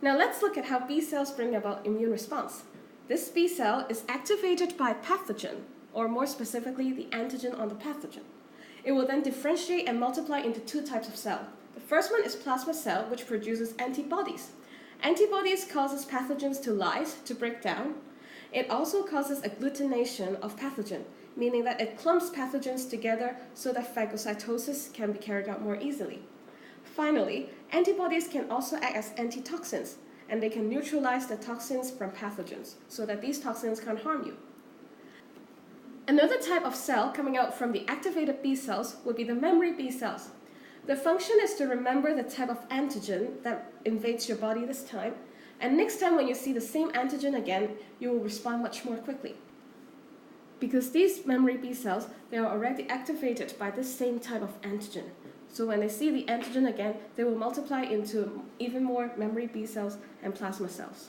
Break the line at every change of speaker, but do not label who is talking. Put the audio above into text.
Now let's look at how B cells bring about immune response. This B cell is activated by pathogen, or more specifically, the antigen on the pathogen. It will then differentiate and multiply into two types of cell. The first one is plasma cell, which produces antibodies. Antibodies causes pathogens to lyse, to break down. It also causes agglutination of pathogen, meaning that it clumps pathogens together so that phagocytosis can be carried out more easily. Finally, antibodies can also act as antitoxins, and they can neutralize the toxins from pathogens so that these toxins can't harm you. Another type of cell coming out from the activated B cells would be the memory B cells. The function is to remember the type of antigen that invades your body this time, and next time when you see the same antigen again, you will respond much more quickly. Because these memory B cells, they are already activated by this same type of antigen. So when they see the antigen again, they will multiply into even more memory B cells and plasma cells.